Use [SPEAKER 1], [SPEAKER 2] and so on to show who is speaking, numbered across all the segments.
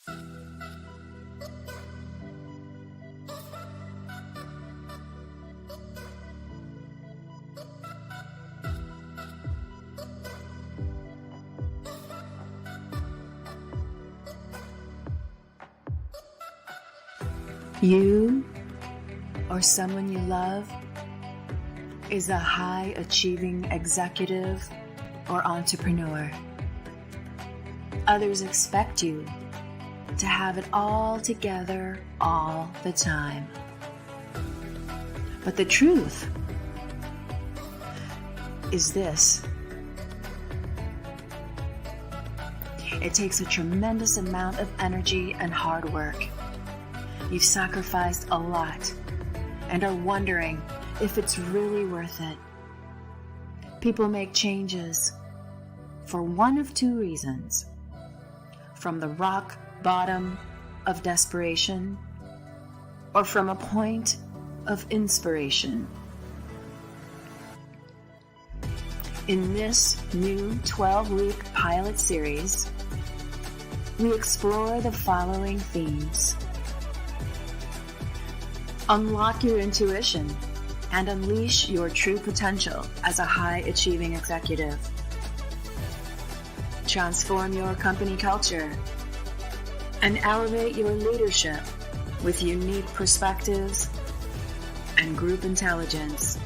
[SPEAKER 1] You or someone you love is a high-achieving executive or entrepreneur. Others expect you to have it all together all the time. But the truth is this: it takes a tremendous amount of energy and hard work. You've sacrificed a lot and are wondering if it's really worth it. People make changes for one of two reasons: from the rock bottom of desperation or from a point of inspiration. In this new 12-week pilot series, we explore the following themes. Unlock your intuition and unleash your true potential as a high-achieving executive. Transform your company culture and elevate your leadership with unique perspectives and group intelligence.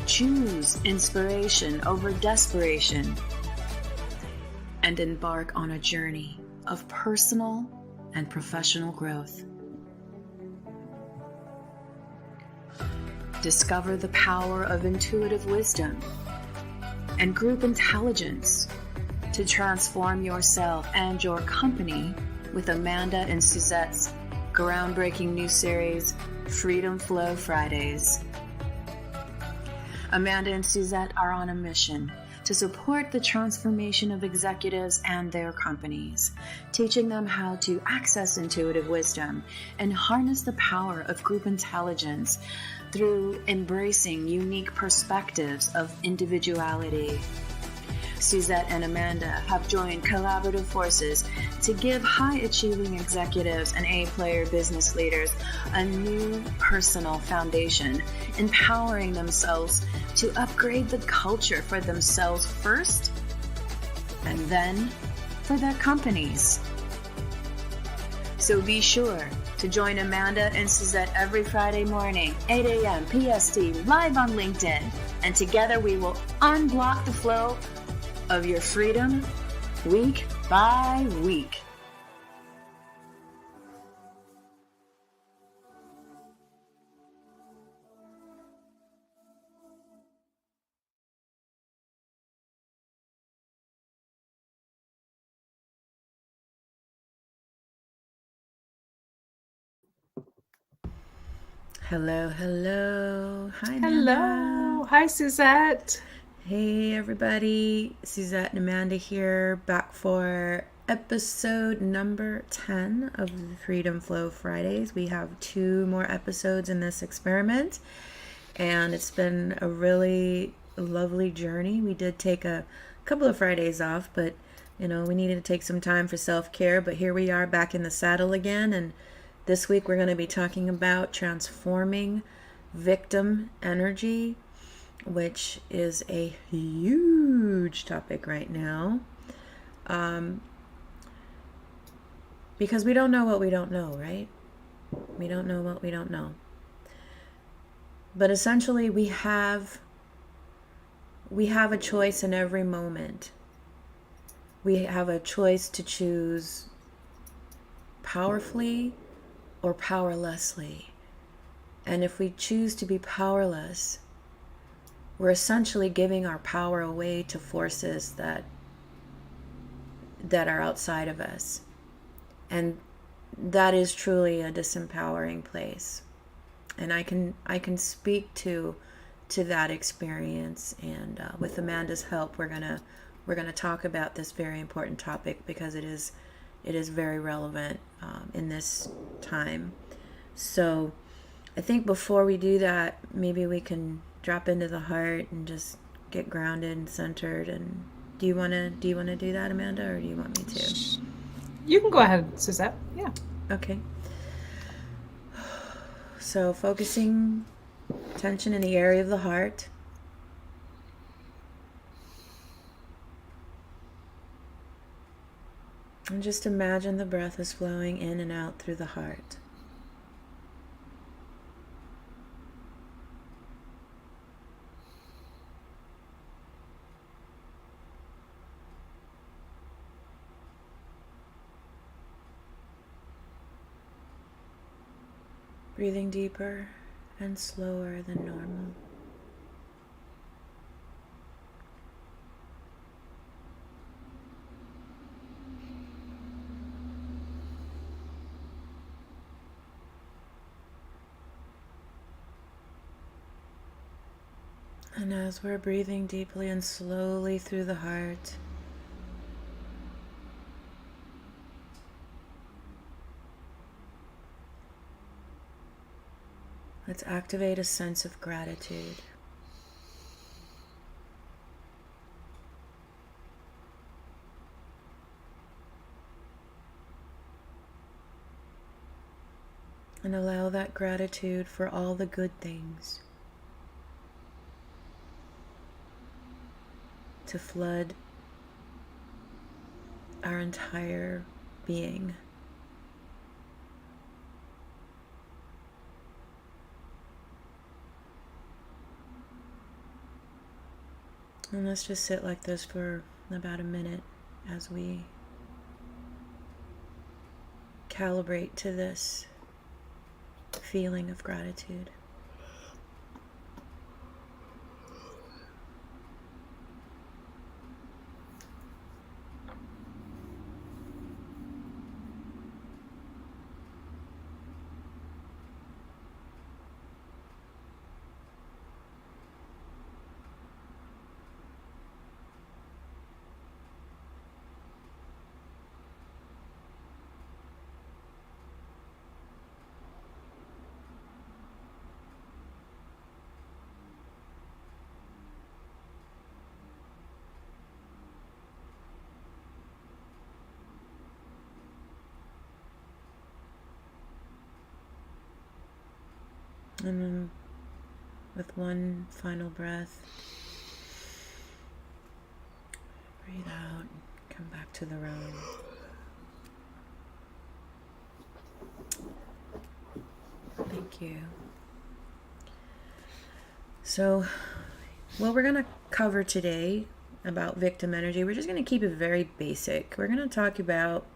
[SPEAKER 1] Choose inspiration over desperation and embark on a journey of personal and professional growth. Discover the power of intuitive wisdom and group intelligence to transform yourself and your company with Amanda and Suzette's groundbreaking new series, Freedom Flow Fridays. Amanda and Suzette are on a mission to support the transformation of executives and their companies, teaching them how to access intuitive wisdom and harness the power of group intelligence through embracing unique perspectives of individuality. Suzette and Amanda have joined collaborative forces to give high-achieving executives and A-player business leaders a new personal foundation, empowering themselves to upgrade the culture for themselves first, and then for their companies. So be sure to join Amanda and Suzette every Friday morning, 8 a.m. PST, live on LinkedIn. And together we will unblock the flow of your freedom week by week. Hello, hello. Hi, Amanda.
[SPEAKER 2] Hello. Hi, Suzette.
[SPEAKER 1] Hey, everybody. Suzette and Amanda here, back for episode number 10 of the Freedom Flow Fridays. We have 2 more episodes in this experiment, and it's been a really lovely journey. We did take a couple of Fridays off, but we needed to take some time for self-care, but here we are back in the saddle again. And this week we're going to be talking about transforming victim energy, which is a huge topic right now, because we don't know what we don't know, right? We don't know what we don't know. But essentially we have a choice in every moment. We have a choice to choose powerfully or powerlessly. And if we choose to be powerless, we're essentially giving our power away to forces that are outside of us. And that is truly a disempowering place. And I can speak to that experience, and with Amanda's help we're gonna talk about this very important topic, because it is very relevant in this time. So I think before we do that, maybe we can drop into the heart and just get grounded and centered. And do you want to do that, Amanda, or do you want me to?
[SPEAKER 2] You can go ahead, Suzette. Yeah.
[SPEAKER 1] Okay. So focusing tension in the area of the heart. And just imagine the breath is flowing in and out through the heart. Breathing deeper and slower than normal. And as we're breathing deeply and slowly through the heart, let's activate a sense of gratitude. And allow that gratitude for all the good things to flood our entire being. And let's just sit like this for about a minute as we calibrate to this feeling of gratitude. And then with one final breath, breathe out, come back to the room. Thank you. So, what we're going to cover today about victim energy, we're just going to keep it very basic. We're going to talk about,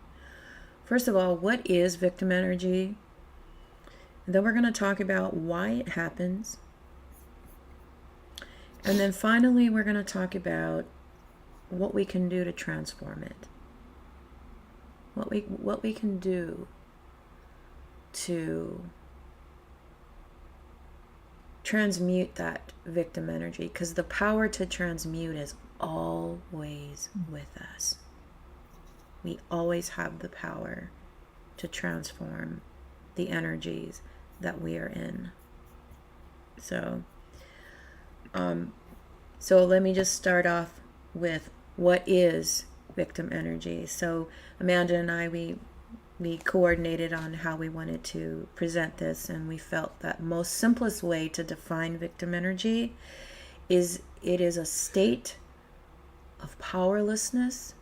[SPEAKER 1] first of all, what is victim energy? And then we're going to talk about why it happens. And then finally, we're going to talk about what we can do to transform it. What we can do to transmute that victim energy, because the power to transmute is always with us. We always have the power to transform the energies that we are in. So let me just start off with what is victim energy. So Amanda and I, we coordinated on how we wanted to present this, and we felt that most simplest way to define victim energy is it is a state of powerlessness.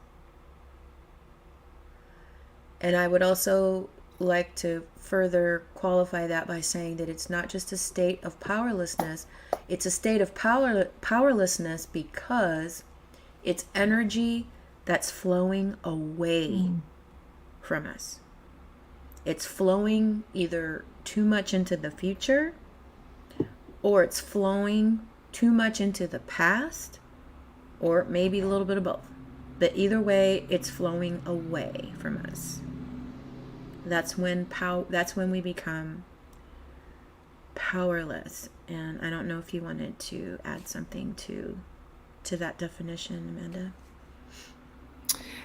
[SPEAKER 1] And I would also like to further qualify that by saying that it's not just a state of powerlessness, it's a state of powerlessness because it's energy that's flowing away from us. It's flowing either too much into the future, or it's flowing too much into the past, or maybe a little bit of both. But either way, it's flowing away from us. That's when we become powerless. And I don't know if you wanted to add something to that definition, Amanda.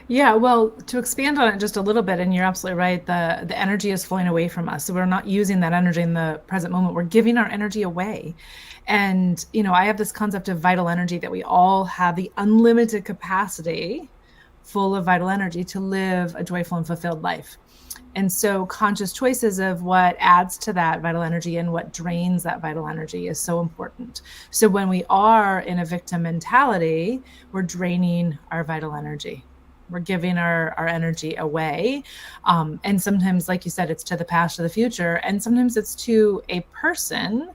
[SPEAKER 2] Yeah, well, to expand on it just a little bit, and you're absolutely right, the energy is flowing away from us. So we're not using that energy in the present moment. We're giving our energy away. And, I have this concept of vital energy, that we all have the unlimited capacity full of vital energy to live a joyful and fulfilled life. And so conscious choices of what adds to that vital energy and what drains that vital energy is so important. So when we are in a victim mentality, we're draining our vital energy. We're giving our energy away. And sometimes, like you said, it's to the past or the future. And sometimes it's to a person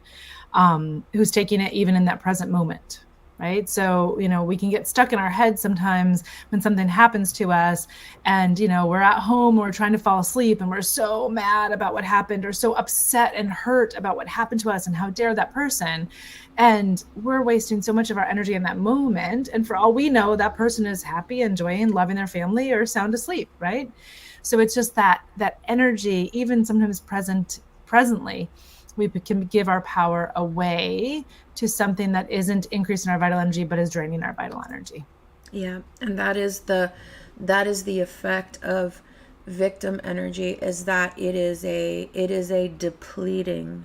[SPEAKER 2] who's taking it even in that present moment. Right. So, we can get stuck in our head sometimes when something happens to us and, we're at home, we're trying to fall asleep and we're so mad about what happened or so upset and hurt about what happened to us and how dare that person. And we're wasting so much of our energy in that moment. And for all we know, that person is happy, enjoying, loving their family or sound asleep. Right. So it's just that energy, even sometimes presently, we can give our power away to something that isn't increasing our vital energy, but is draining our vital energy.
[SPEAKER 1] Yeah. And that is the effect of victim energy, is that it is a depleting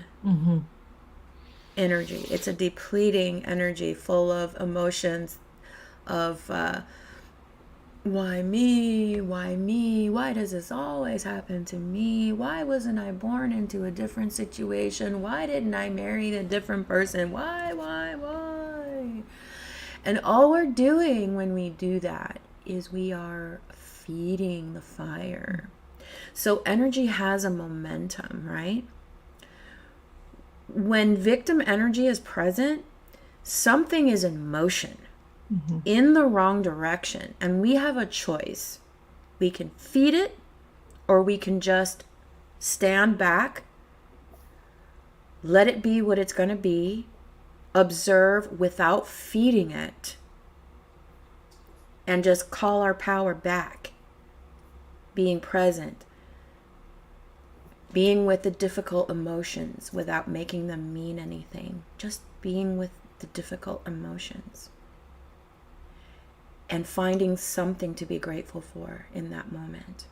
[SPEAKER 1] energy. It's a depleting energy full of emotions of, why me? Why me? Why does this always happen to me? Why wasn't I born into a different situation? Why didn't I marry a different person? Why? And all we're doing when we do that is we are feeding the fire. So energy has a momentum, right? When victim energy is present, something is in motion. In the wrong direction, and we have a choice. We can feed it, or we can just stand back, let it be what it's going to be, observe without feeding it, and just call our power back, being present, being with the difficult emotions without making them mean anything, just being with the difficult emotions. And finding something to be grateful for in that moment.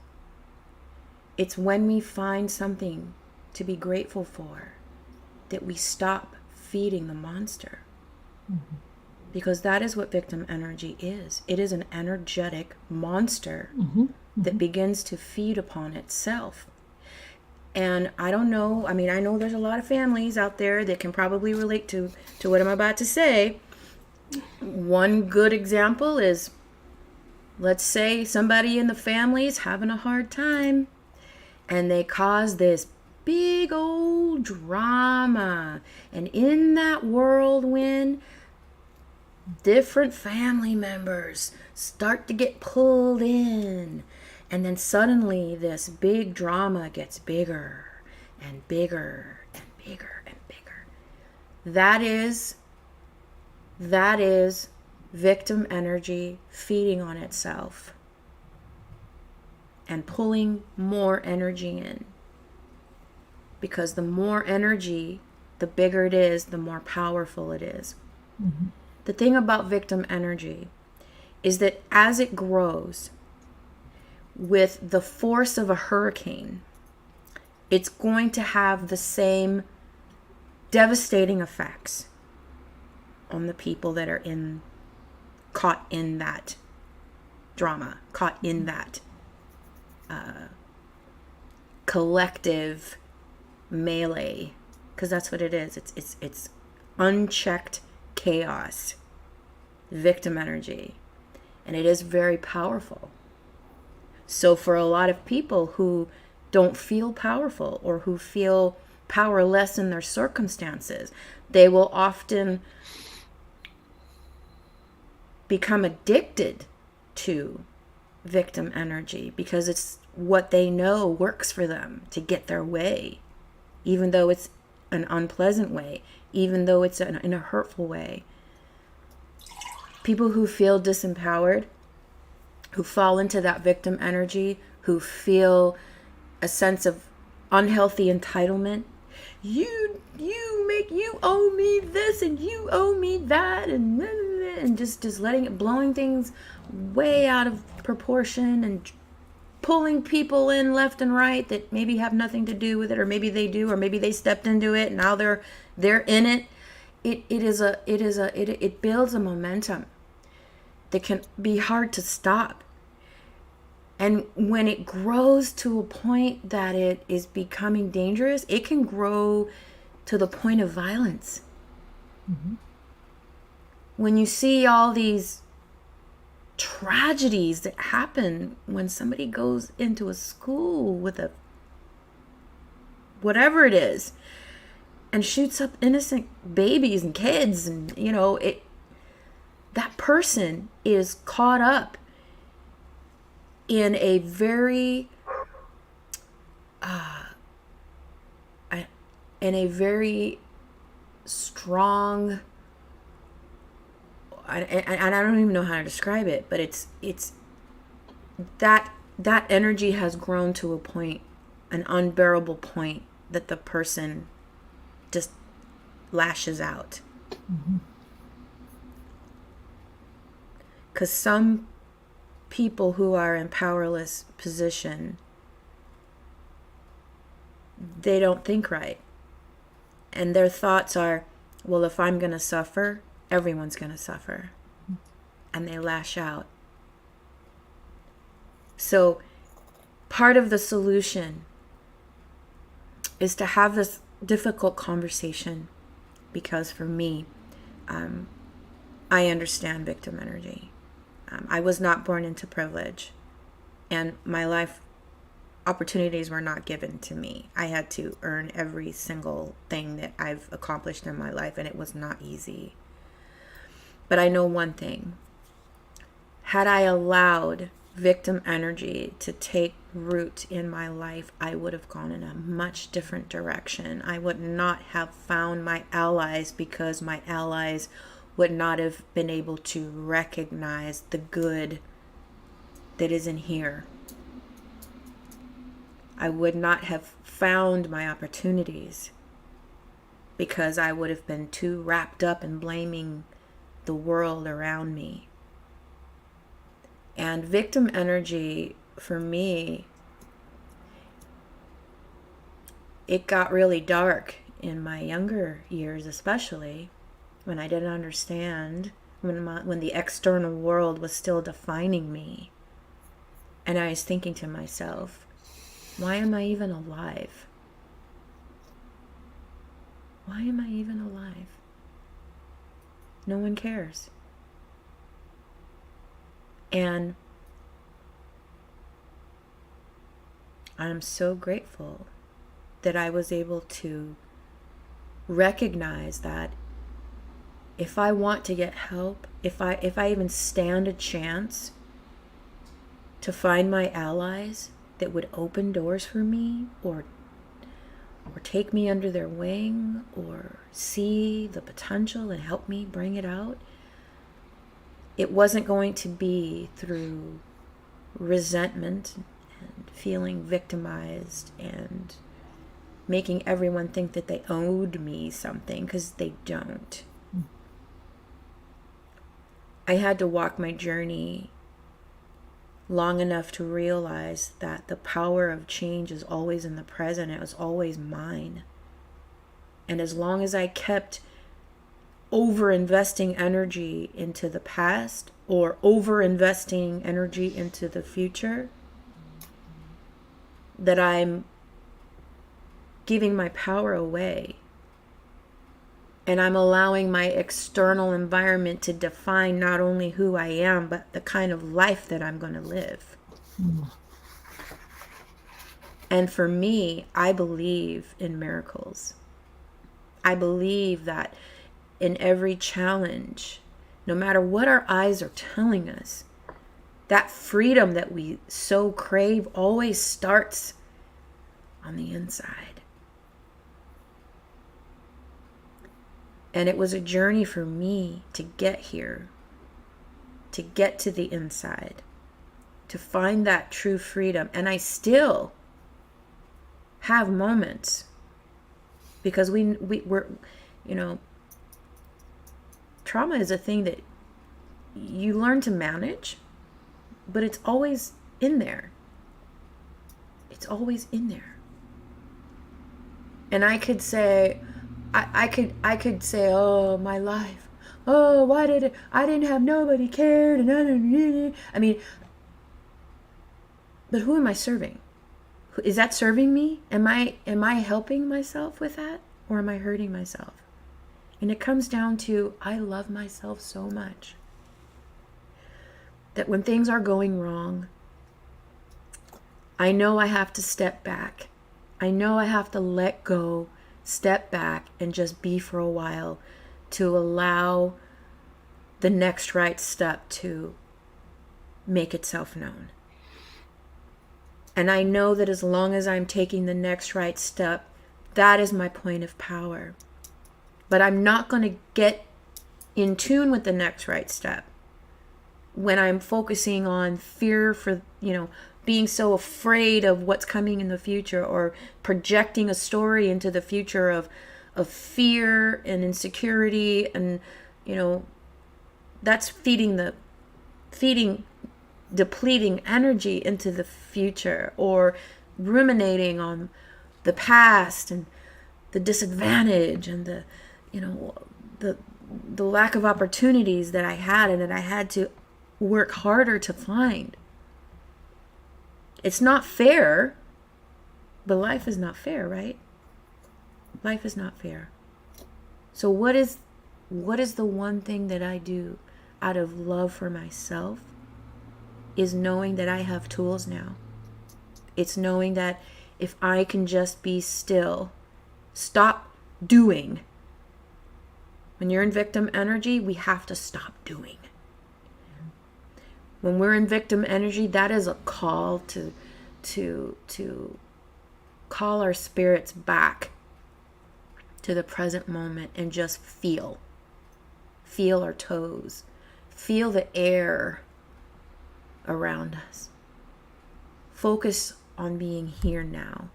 [SPEAKER 1] It's when we find something to be grateful for that we stop feeding the monster. Because that is what victim energy is. It is an energetic monster that begins to feed upon itself. And I don't know, I know there's a lot of families out there that can probably relate to what I'm about to say. One good example is, let's say somebody in the family is having a hard time and they cause this big old drama. And in that whirlwind, different family members start to get pulled in. And then suddenly this big drama gets bigger and bigger and bigger and bigger. That is victim energy feeding on itself and pulling more energy in. Because the more energy, the bigger it is, the more powerful it is. The thing about victim energy is that as it grows with the force of a hurricane, it's going to have the same devastating effects on the people that are caught in that drama, caught in that collective melee, because that's what it is. It's unchecked chaos, victim energy, and it is very powerful. So for a lot of people who don't feel powerful or who feel powerless in their circumstances, they will often become addicted to victim energy because it's what they know works for them to get their way, even though it's an unpleasant way, even though it's in a hurtful way. People who feel disempowered, who fall into that victim energy, who feel a sense of unhealthy entitlement. You owe me this and you owe me that, and just letting it, blowing things way out of proportion and pulling people in left and right that maybe have nothing to do with it, or maybe they do, or maybe they stepped into it and now they're in it. It builds a momentum that can be hard to stop. And when it grows to a point that it is becoming dangerous, it can grow to the point of violence.
[SPEAKER 2] Mm-hmm.
[SPEAKER 1] When you see all these tragedies that happen when somebody goes into a school with a whatever it is and shoots up innocent babies and kids, and that person is caught up in a very strong, and I don't even know how to describe it, but it's that energy has grown to a point, an unbearable point, that the person just lashes out. Because some people who are in powerless position, they don't think right. And their thoughts are, well, if I'm going to suffer, everyone's going to suffer. And they lash out. So part of the solution is to have this difficult conversation, because for me, I understand victim energy. I was not born into privilege, and my life opportunities were not given to me. I had to earn every single thing that I've accomplished in my life, and it was not easy. But I know one thing. Had I allowed victim energy to take root in my life, I would have gone in a much different direction. I would not have found my allies, because my allies would not have been able to recognize the good that is in here. I would not have found my opportunities, because I would have been too wrapped up in blaming the world around me. And victim energy, for me, it got really dark in my younger years, especially when I didn't understand, when the external world was still defining me. And I was thinking to myself, why am I even alive? Why am I even alive? No one cares. And I'm so grateful that I was able to recognize that if I want to get help, if I even stand a chance to find my allies that would open doors for me, or take me under their wing, or see the potential and help me bring it out, it wasn't going to be through resentment and feeling victimized and making everyone think that they owed me something, because they don't. I had to walk my journey long enough to realize that the power of change is always in the present. It was always mine. And as long as I kept over-investing energy into the past, or over-investing energy into the future, that I'm giving my power away. And I'm allowing my external environment to define not only who I am, but the kind of life that I'm going to live. And for me, I believe in miracles. I believe that in every challenge, no matter what our eyes are telling us, that freedom that we so crave always starts on the inside. And it was a journey for me to get here, to get to the inside, to find that true freedom. And I still have moments, because we're trauma is a thing that you learn to manage, but it's always in there. It's always in there. And I could say, I could say, oh, my life. Oh, I didn't have nobody cared. I mean, But who am I serving? Is that serving me? Am I helping myself with that, or am I hurting myself? And it comes down to, I love myself so much that when things are going wrong, I know I have to step back. I know I have to let go, step back, and just be for a while to allow the next right step to make itself known. And I know that as long as I'm taking the next right step, that is my point of power. But I'm not going to get in tune with the next right step when I'm focusing on fear for, being so afraid of what's coming in the future, or projecting a story into the future of fear and insecurity. And, that's depleting energy into the future, or ruminating on the past and the disadvantage and the lack of opportunities that I had and that I had to work harder to find. It's not fair, but life is not fair, right? Life is not fair. So what is the one thing that I do out of love for myself? Is knowing that I have tools now. It's knowing that if I can just be still, stop doing. When you're in victim energy, we have to stop doing. When we're in victim energy, that is a call to call our spirits back to the present moment and just feel. Feel our toes. Feel the air around us. Focus on being here now.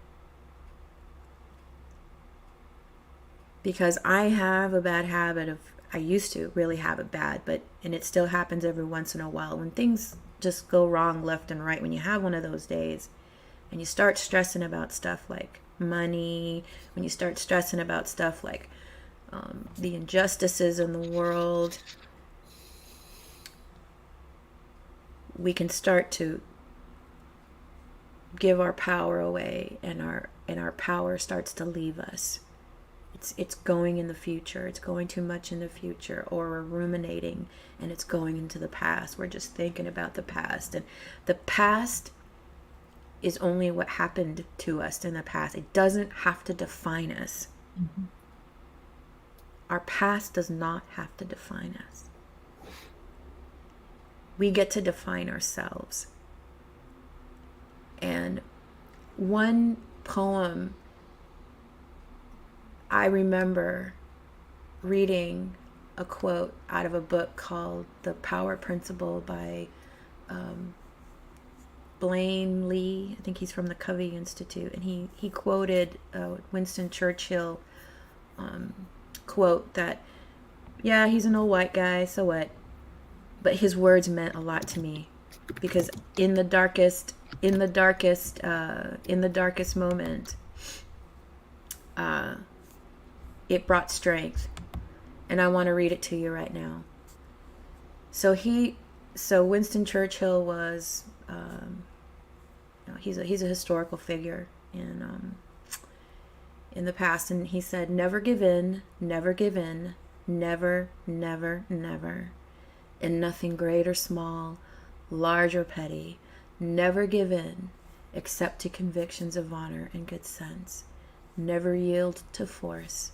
[SPEAKER 1] Because I have a bad habit of, I used to really have it bad, and it still happens every once in a while when things just go wrong left and right. When you have one of those days and you start stressing about stuff like money, when you start stressing about stuff like the injustices in the world, we can start to give our power away, and our power starts to leave us. It's going in the future. It's going too much in the future, or we're ruminating and it's going into the past. We're just thinking about the past, and the past is only what happened to us in the past. It doesn't have to define us. Mm-hmm. Our past does not have to define us. We get to define ourselves. And one poem I remember reading, a quote out of a book called The Power Principle by Blaine Lee. I think he's from the Covey Institute. And he quoted Winston Churchill quote that, yeah, he's an old white guy, so what? But his words meant a lot to me, because in the darkest moment, it brought strength. And I want to read it to you right now. So Winston Churchill was, he's a historical figure in the past, and he said, "Never give in, never give in, never, never, never. In nothing great or small, large or petty, never give in, except to convictions of honor and good sense. Never yield to force,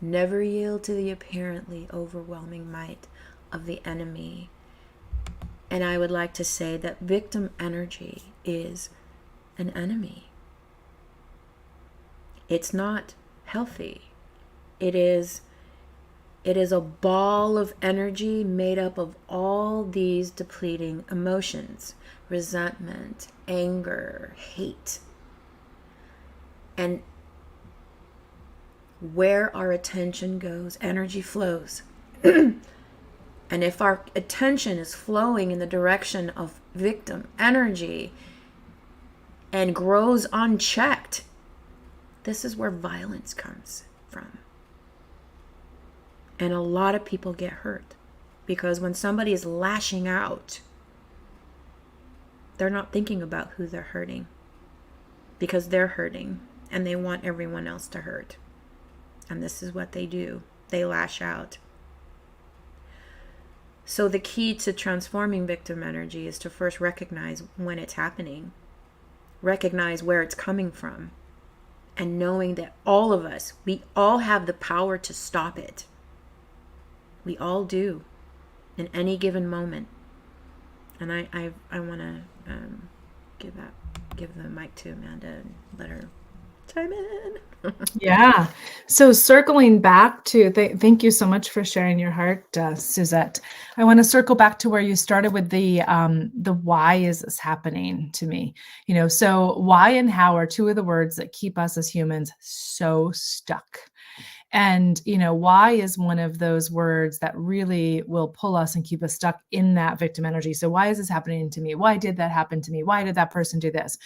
[SPEAKER 1] never yield to the apparently overwhelming might of the enemy." And I would like to say that victim energy is an enemy. It's not healthy. It is a ball of energy made up of all these depleting emotions: resentment, anger, hate. And where our attention goes, energy flows. And if our attention is flowing in the direction of victim energy and grows unchecked, this is where violence comes from. And a lot of people get hurt, because when somebody is lashing out, They're not thinking about who they're hurting because they're hurting and they want everyone else to hurt. And this is what they do. They lash out. So the key to transforming victim energy is to first recognize when it's happening, recognize where it's coming from, and knowing that all of us, we all have the power to stop it. We all do in any given moment. And I want to give the mic to Amanda and let her chime in.
[SPEAKER 2] Yeah. So circling back to, thank you so much for sharing your heart, Suzette. I want to circle back to where you started with the why is this happening to me? So why and how are two of the words that keep us as humans so stuck. And, why is one of those words that really will pull us and keep us stuck in that victim energy. So why is this happening to me? Why did that happen to me? Why did that person do this?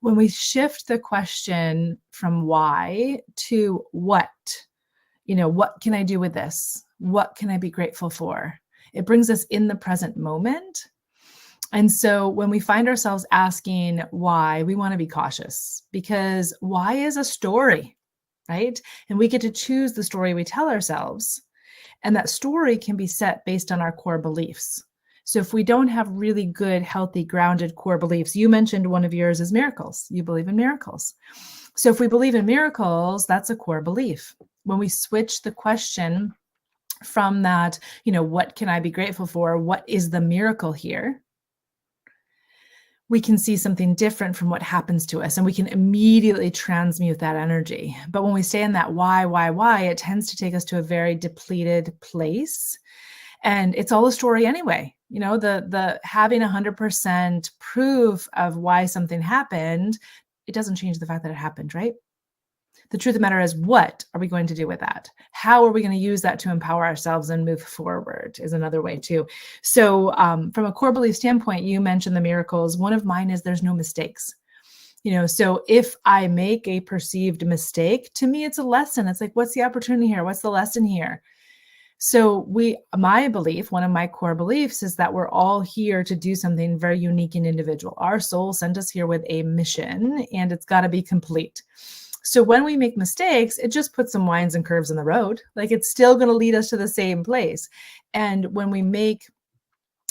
[SPEAKER 2] When we shift the question from why to what can I do with this? What can I be grateful for? It brings us in the present moment. And so when we find ourselves asking why, we want to be cautious, because why is a story, right? And we get to choose the story we tell ourselves. And that story can be set based on our core beliefs. So if we don't have really good, healthy, grounded core beliefs, you mentioned one of yours is miracles. You believe in miracles. So if we believe in miracles, that's a core belief. When we switch the question from that, what can I be grateful for? What is the miracle here? We can see something different from what happens to us, and we can immediately transmute that energy. But when we stay in that why, it tends to take us to a very depleted place. And it's all a story anyway. The having 100% proof of why something happened, it doesn't change the fact that it happened, right? The truth of the matter is, what are we going to do with that? How are we going to use that to empower ourselves and move forward is another way too. So from a core belief standpoint, you mentioned the miracles. One of mine is there's no mistakes. So if I make a perceived mistake, to me, it's a lesson. It's like, what's the opportunity here? What's the lesson here? So my belief, one of my core beliefs is that we're all here to do something very unique and individual. Our soul sent us here with a mission, and it's got to be complete. So when we make mistakes, it just puts some winds and curves in the road. Like, it's still going to lead us to the same place. And when we make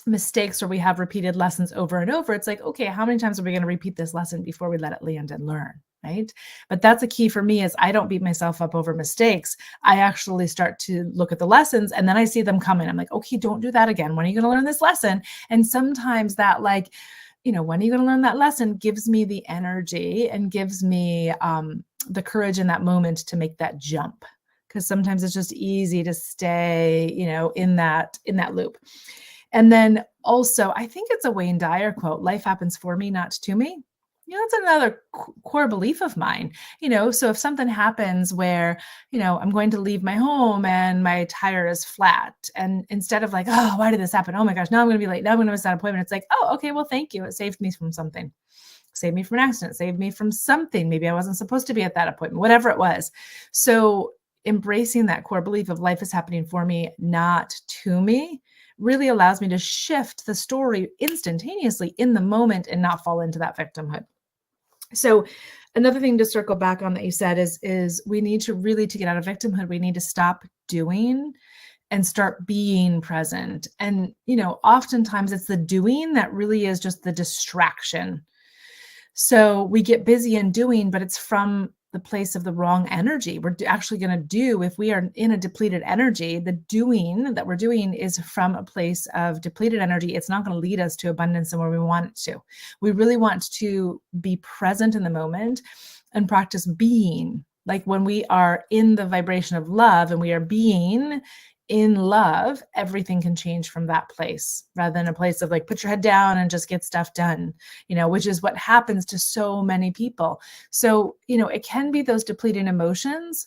[SPEAKER 2] mistakes or we have repeated lessons over and over, it's like, okay, how many times are we going to repeat this lesson before we let it land and learn? Right? But that's a key for me, is I don't beat myself up over mistakes. I actually start to look at the lessons, and then I see them coming. I'm like, okay, don't do that again. When are you going to learn this lesson? And sometimes that, when are you going to learn that lesson, gives me the energy and gives me the courage in that moment to make that jump. Because sometimes it's just easy to stay, in that loop. And then also, I think it's a Wayne Dyer quote, life happens for me, not to me. That's another core belief of mine. So if something happens where, I'm going to leave my home and my tire is flat, and instead of like, oh, why did this happen? Oh my gosh, now I'm going to be late. Now I'm going to miss that appointment. It's like, oh, okay, well, thank you. It saved me from something. Saved me from an accident, saved me from something. Maybe I wasn't supposed to be at that appointment, whatever it was. So embracing that core belief of life is happening for me, not to me, really allows me to shift the story instantaneously in the moment and not fall into that victimhood. So another thing to circle back on that you said is we need to really, to get out of victimhood, we need to stop doing and start being present. And, oftentimes it's the doing that really is just the distraction. So we get busy in doing, but it's from the place of the wrong energy. We're actually going to do, if we are in a depleted energy, the doing that we're doing is from a place of depleted energy. It's not going to lead us to abundance and where we want it to. We really want to be present in the moment and practice being. Like when we are in the vibration of love and we are being in love, everything can change from that place, rather than a place of like, put your head down and just get stuff done, which is what happens to so many people. So, it can be those depleting emotions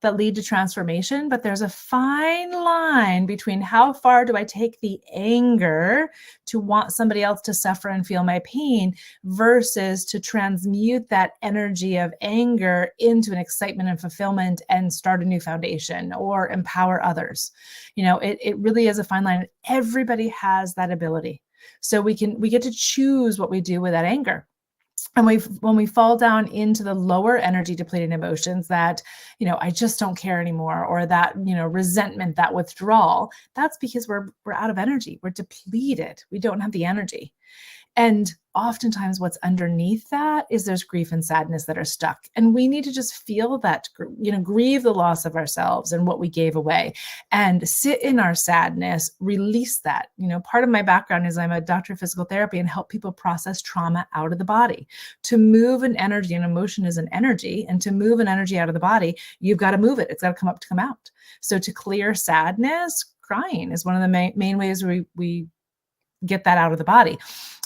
[SPEAKER 2] that lead to transformation, but there's a fine line between how far do I take the anger to want somebody else to suffer and feel my pain versus to transmute that energy of anger into an excitement and fulfillment and start a new foundation or empower others. It really is a fine line. Everybody has that ability. So we get to choose what we do with that anger. And when we fall down into the lower energy depleting emotions that, I just don't care anymore, or that, resentment, that withdrawal, that's because we're out of energy. We're depleted. We don't have the energy. And oftentimes what's underneath that is there's grief and sadness that are stuck. And we need to just feel that, grieve the loss of ourselves and what we gave away, and sit in our sadness, release that. Part of my background is I'm a doctor of physical therapy and help people process trauma out of the body. To move an energy, an emotion is an energy, and to move an energy out of the body, you've got to move it. It's got to come up to come out. So to clear sadness, crying is one of the main ways we get that out of the body.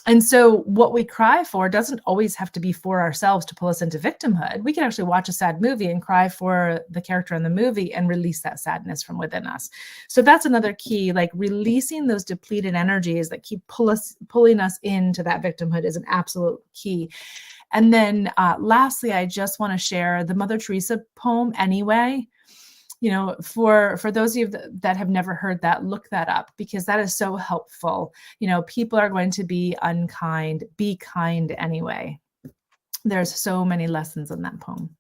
[SPEAKER 2] And so what we cry for doesn't always have to be for ourselves to pull us into victimhood. We can actually watch a sad movie and cry for the character in the movie and release that sadness from within us. So that's another key, like releasing those depleted energies that keep pulling us into that victimhood is an absolute key. And then lastly, I just want to share the Mother Teresa poem, Anyway. For those of you that have never heard that, look that up, because that is so helpful. People are going to be unkind. Be kind anyway. There's so many lessons in that poem.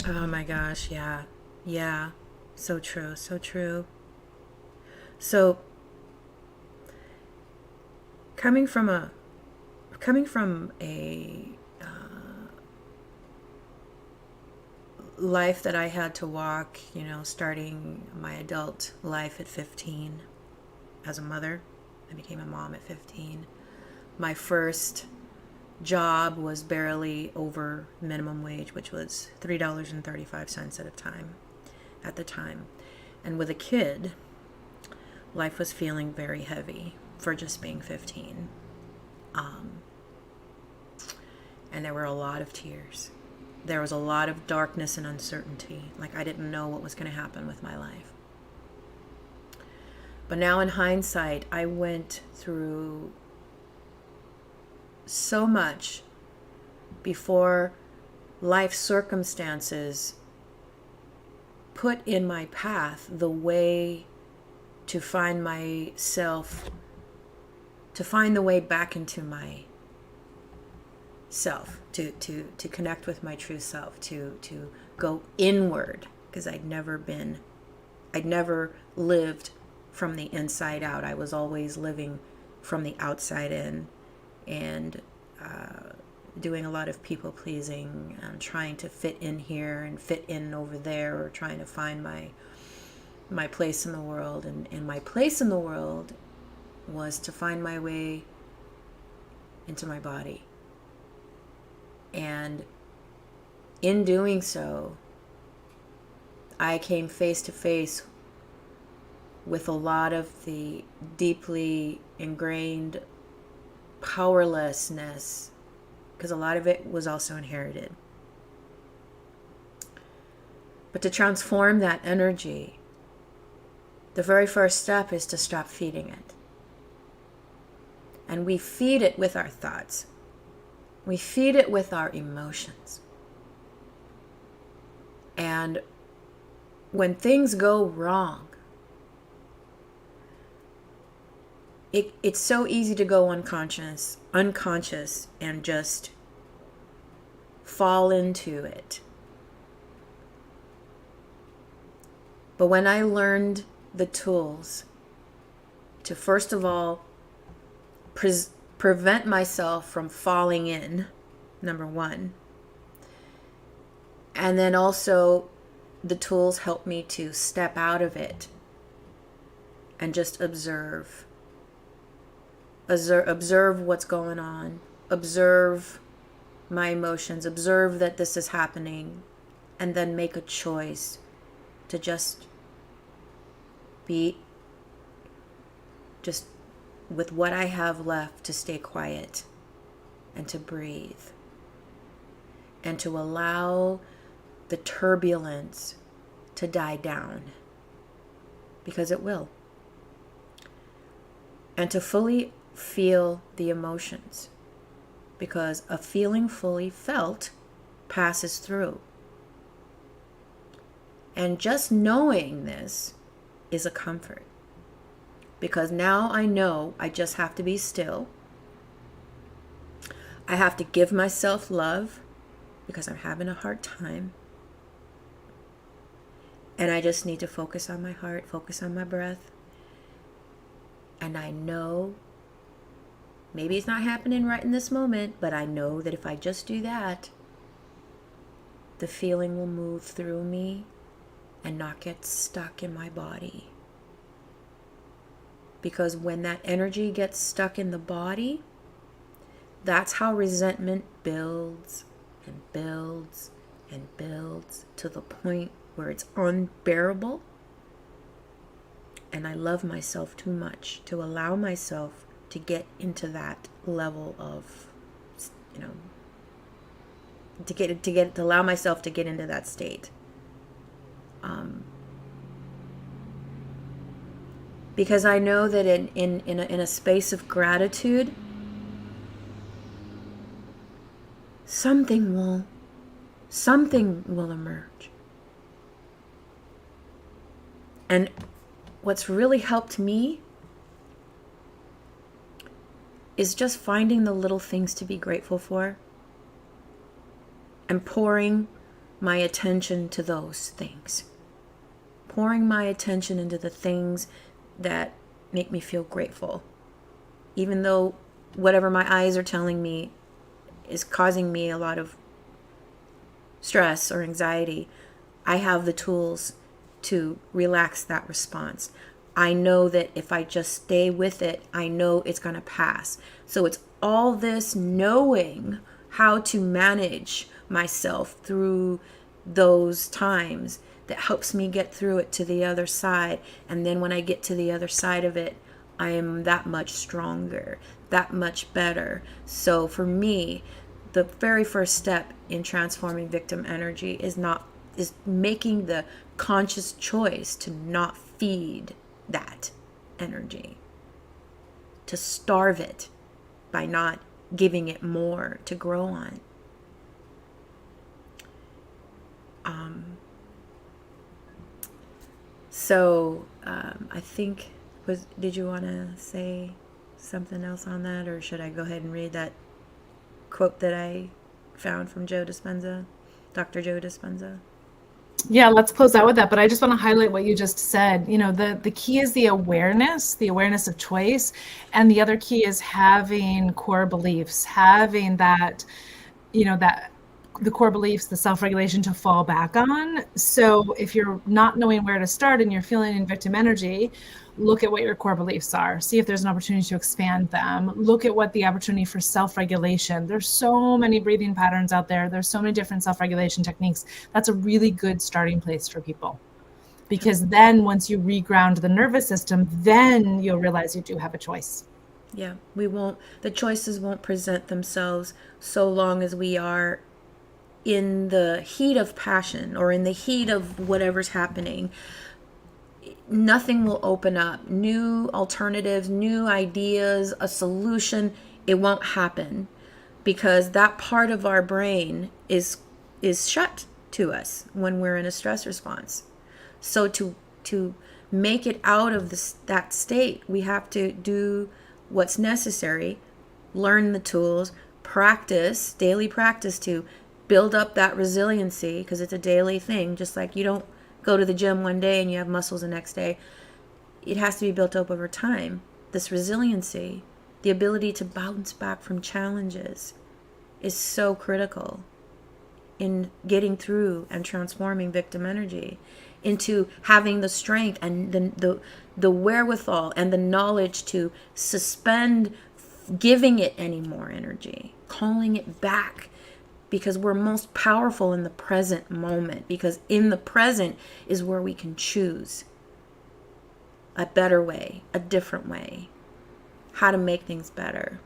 [SPEAKER 3] Oh my gosh, yeah. Yeah. So true, so true. So coming from a life that I had to walk, starting my adult life at 15 as a mother. I became a mom at 15. My first job was barely over minimum wage, which was $3.35 at the time. And with a kid, life was feeling very heavy for just being 15. And there were a lot of tears. There was a lot of darkness and uncertainty. Like I didn't know what was going to happen with my life. But now in hindsight, I went through so much before life circumstances put in my path the way to find myself, to find the way back into my self, to connect with my true self, to go inward, because I'd never lived from the inside out. I was always living from the outside in, and doing a lot of people pleasing, trying to fit in here and fit in over there, or trying to find my place in the world. And my place in the world was to find my way into my body. And in doing so, I came face to face with a lot of the deeply ingrained powerlessness, because a lot of it was also inherited. But to transform that energy, the very first step is to stop feeding it. And we feed it with our thoughts. We feed it with our emotions. And when things go wrong, it's so easy to go unconscious and just fall into it. But when I learned the tools to, first of all, prevent myself from falling in, number one, and then also the tools help me to step out of it and just observe what's going on, observe my emotions, observe that this is happening, and then make a choice to just be just with what I have left, to stay quiet and to breathe and to allow the turbulence to die down, because it will, and to fully feel the emotions, because a feeling fully felt passes through. And just knowing this is a comfort. because now I know I just have to be still. I have to give myself love because I'm having a hard time. And I just need to focus on my heart, focus on my breath. And I know, maybe it's not happening right in this moment, but I know that if I just do that, the feeling will move through me and not get stuck in my body. Because when that energy gets stuck in the body, that's how resentment builds and builds and builds to the point where it's unbearable. And I love myself too much to allow myself to get into that level of, to allow myself to get into that state. Because I know that in a space of gratitude, something will emerge. And what's really helped me is just finding the little things to be grateful for and pouring my attention to those things. Pouring my attention into the things that make me feel grateful. Even though whatever my eyes are telling me is causing me a lot of stress or anxiety, I have the tools to relax that response. I know that if I just stay with it, I know it's going to pass. So it's all this knowing how to manage myself through those times that helps me get through it to the other side. And then when I get to the other side of it, I am that much stronger, that much better. So for me, the very first step in transforming victim energy is making the conscious choice to not feed that energy, to starve it by not giving it more to grow on. I think, did you want to say something else on that, or should I go ahead and read that quote that I found from Dr. Joe Dispenza?
[SPEAKER 2] Yeah, let's close out with that. But I just want to highlight what you just said. The key is the awareness of choice. And the other key is having core beliefs, having that, the core beliefs, the self-regulation to fall back on. So if you're not knowing where to start and you're feeling in victim energy, look at what your core beliefs are. See if there's an opportunity to expand them. Look at what the opportunity for self-regulation. There's so many breathing patterns out there. There's so many different self-regulation techniques. That's a really good starting place for people. Because then once you reground the nervous system, then you'll realize you do have a choice.
[SPEAKER 3] Yeah, the choices won't present themselves so long as we are in the heat of passion or in the heat of whatever's happening. Nothing will open up. New alternatives, new ideas, a solution. It won't happen because that part of our brain is shut to us when we're in a stress response. So to make it out of that state, we have to do what's necessary, learn the tools, practice, daily practice to build up that resiliency, because it's a daily thing. Just like you don't go to the gym one day and you have muscles the next day. It has to be built up over time. This resiliency, the ability to bounce back from challenges, is so critical in getting through and transforming victim energy into having the strength and the wherewithal and the knowledge to suspend giving it any more energy, calling it back. Because we're most powerful in the present moment. Because in the present is where we can choose a better way, a different way, how to make things better.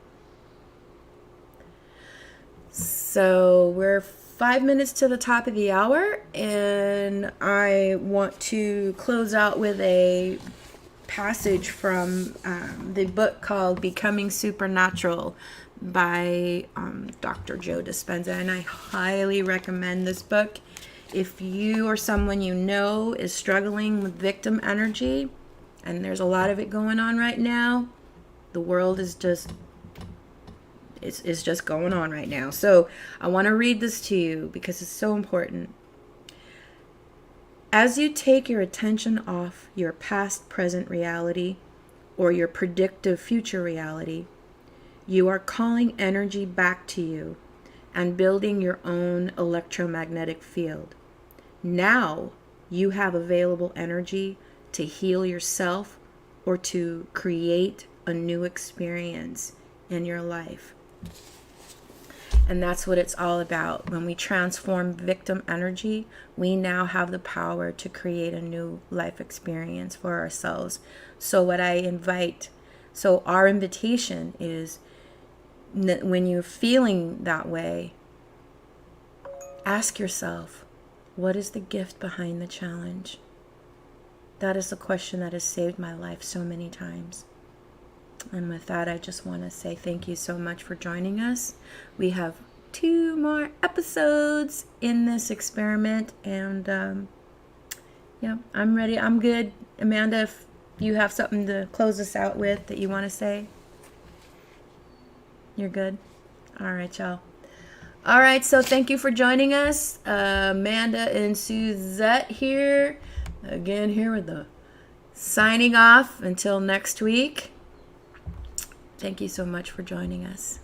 [SPEAKER 3] So we're 5 minutes to the top of the hour, and I want to close out with a passage from the book called Becoming Supernatural by Dr. Joe Dispenza, and I highly recommend this book. If you or someone you know is struggling with victim energy, and there's a lot of it going on right now. The world is just, it's just going on right now. So I want to read this to you because it's so important. As you take your attention off your past present reality or your predictive future reality, you are calling energy back to you and building your own electromagnetic field. Now you have available energy to heal yourself or to create a new experience in your life. And that's what it's all about. When we transform victim energy, we now have the power to create a new life experience for ourselves. So our invitation is, when you're feeling that way, ask yourself, what is the gift behind the challenge? That is the question that has saved my life so many times. And with that, I just want to say thank you so much for joining us. We have 2 more episodes in this experiment, and yeah, I'm ready. I'm good. Amanda, if you have something to close us out with that you want to say, you're good. All right, y'all. All right, so thank you for joining us. Amanda and Suzette here. Again, here with the signing off until next week. Thank you so much for joining us.